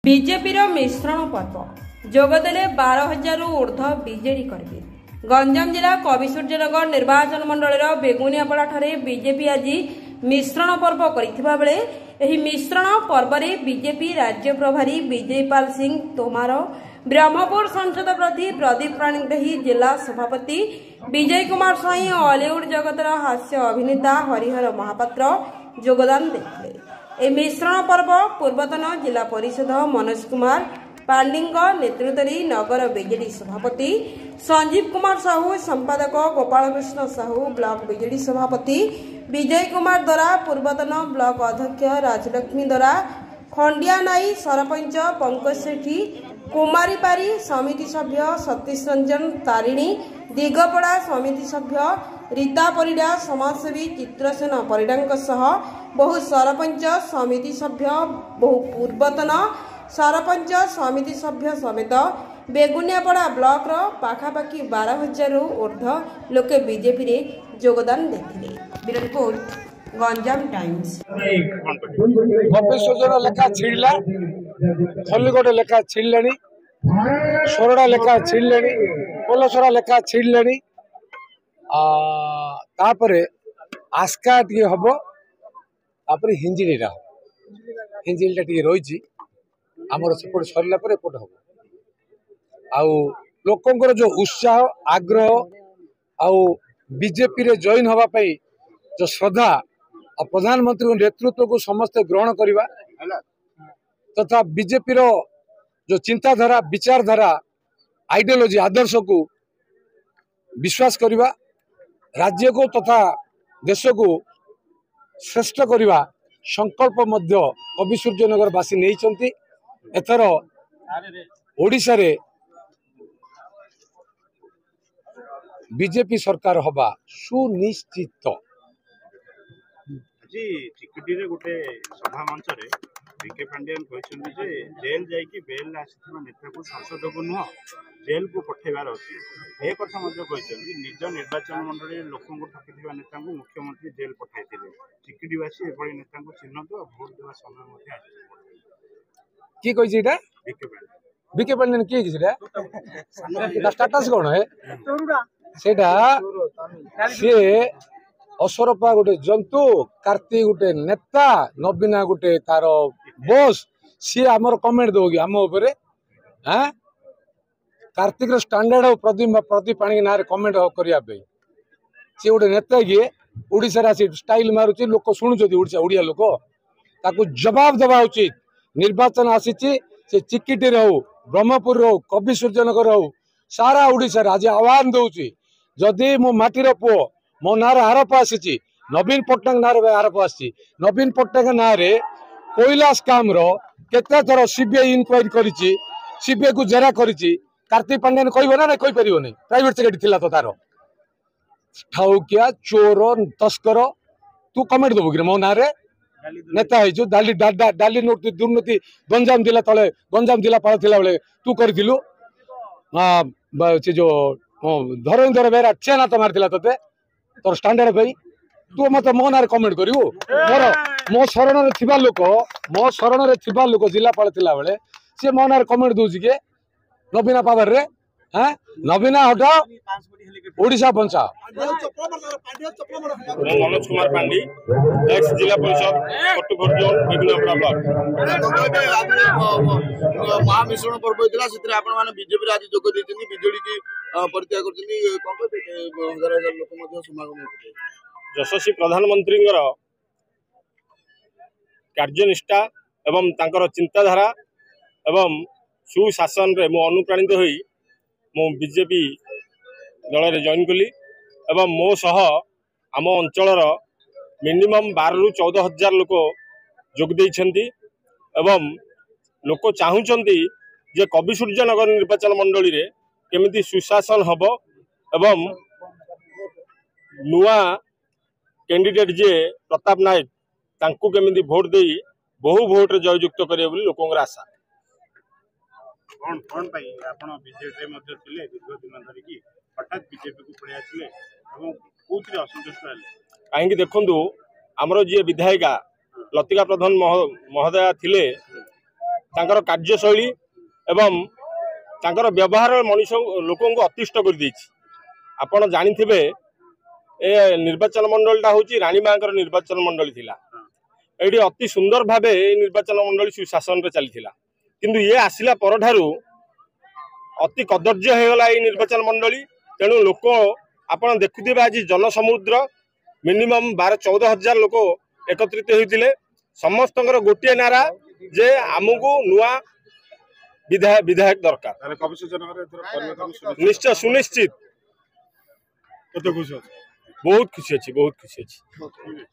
BJP मिश्रण पर्व जोगदेले 12,000 ऊर्ध्व बीजेडी कर्मी। गंजाम जिला कविसूर्यनगर निर्वाचन मंडल बेगुनियापड़ा बीजेपी आज मिश्रण पर्व करथिबा बेले एही मिश्रण पर्व में बीजेपी राज्य प्रभारी विजयपाल सिंह तोमार, ब्रह्मपुर संसद प्रति प्रदीप पाणिग्राही, जिला सभापति विजय कुमार स्वाई, हॉलीवुड जगतर हास्य अभिनेता हरिहर महापात्र योगदान देते। ए मिश्रण पर्व पूर्वतन जिला परिषद मनोज कुमार पांडी नेतृत्व नगर बीजेडी सभापति संजीव कुमार साहू, संपादक गोपालकृष्ण साहू, ब्लॉक बीजेडी सभापति विजय कुमार द्वारा, पूर्वतन ब्लॉक अध्यक्ष राजलक्ष्मी द्वारा, खंडिया नाई, सरपंच पंकज सेठी, कुमारी पारी, समिति सभ्य सतीश रंजन तारिणी, दिगपड़ा समिति सभ्य रीता परिडा, समाजसेवी चित्रसेन परिडा बहु सरपंच समिति सभ्य, बहु पूर्वतन सरपंच समिति सभ्य समेत बेगुनियापड़ा ब्लॉक पाखापाखि 12,000 ऊर्ध्व लोके बीजेपी रे योगदान देथिले। Bureau report Ganjam Times. भविष्य लेखा छिड़ला, खल्लीगोटे लेखा छिड़ले, सोरड़ा लेखा छिड़ले, पोलसरा लेखा छिड़ले, तापरे आस्का टी हम तापर हिंजिलीटा हिंजिलीटा टी रही आमर सेपट सरला एपट हम आउ लोकंर जो उत्साह आग्रह आउ बीजेपी रे जॉइन हवाई जो श्रद्धा और प्रधानमंत्री नेतृत्व को समस्ते ग्रहण करवा तथा बीजेपी रो जो चिंताधारा विचारधारा आइडियोलॉजी आदर्श को विश्वास करवा राज्य को तथा देश को श्रेष्ठ करवा संकल्प मध्य कविसूर्यनगर बासी नहीं। एथर ओडिशा रे बीजेपी सरकार हवा सुनिश्चित। गोटे सभा मंच रे विके पांडियन कहते जे जेल जाइए बेल आसी नेता को संसद को नुह जेल को पठेबार अच्छी ए कथा निज निर्वाचन मंडल लोक ठकी नेता को मुख्यमंत्री जेल पठाई चिकिटीवासी एभली नेता को चिन्हत भोट देवा समय किए कही विके पांडियन किए स्टाटस कौन है सी असरपा गोटे जंतु, कार्तिक गोटे नेता, नवीना गोटे तार बॉस, सी आमर कमेंट दोगी आम उपरे हाँ कार्तिक स्टैंडर्ड प्रदीप पाणी ना कमेंट करने सी गोटे नेता किए ओडिशा स्टाइल मारुची लोक शुणुच्च ओडिया लोक ताकू जवाब देवा उचित। निर्वाचन आसी से चिकिटी हो ब्रह्मपुर हो कविसूर्यनगर हो सारा ओडिशा आज आह्वान दौची जदि मो माटीर पुओ मो नार आरोप आसी नवीन पट्टनायक नार आरोप आसी नवीन पट्टनायक ना कोयला स्काम केते थर सीबीआई इनक्वारी कर सीबीआई को जेरा कर कार्तिक पांडियन कह ना कही पार नहीं प्राइवेट सेक्रेटरी थिला तो तार ठाउकिया चोर तस्कर तू कमेंट देबू कि मो ना नेता है डाली डाली दुर्नीति गंजाम जिला तले गंजाम जिला पाल थिला बेले तू करिथिलु से जो धरेन्द्र बेरा चेना तो मारथिला तते तोर स्टैंडर्ड पे तू मत मो ना कमेंट करू मोर मो शरण लोक जिलापाल थिला बेले सी मो ना कमेंट दउछि के नवीना पावर रे हां नवीना हटाओ ओडिशा बचाओ। मनोज कुमार पांडी एक्स जिला परिषद कटुघर जोन बेगुनियापड़ा ब्लॉक महामिश्रण पर्व होता से आपण बीजेपी आज जोग देते बीजेडी की परित्याग कर लोक समागम होते। यशस्वी प्रधानमंत्री कार्यनिष्ठा एवं तांकर चिंताधारा एवं सुशासन रे मो अनुप्राणित होई मो बीजेपी दल रे जॉइन कली एवं मो सह आम अंचल मिनिमम 12 ରୁ 14,000 लोक जोग देइछंती एवं लोक चाहूचंती जे कविसूर्यनगर निर्वाचन मंडली रे केमिति सुशासन हबो एवं नुआ कैंडिडेट जे प्रताप नायक तांकु केमिति भोट देई बहु भोट रे जययुक्त करे बोली लोकंगर आशा। कौन पाई आपण बीजेपी रे मध्ये थिले दीर्घ दिन धरिकी हठात बीजेपी को पळि आसिले एवं कोथि असंतुष्ट हेले काहेकि देखंतु हमरो जे विधायिका लतिका प्रधान महोदया थिले तांकर कार्यशैली एवं तांकर व्यवहार मनुष्य लोकों को अतिष्ट कर देछि। आपण जानिथिबे ए निर्वाचन मंडलटा होची रानीमांकर निर्वाचन मंडली थिला। एठी अति सुंदर भाबे निर्वाचन मंडली सुशासन रे चलीथिला, किंतु ये आसिला परठारु अति कदर्य हो गला ये निर्वाचन मंडली। तेणु लोक आपण देखुथिबे आज जनसमुद्र मिनिमम 12-14 हजार लोक एकत्रित होइतिले। समस्तଙ୍କର गोटे नारा जे आमको नुआ विधायक दरकार। निश्चय सुनिश्चित। बहुत खुशी अच्छी।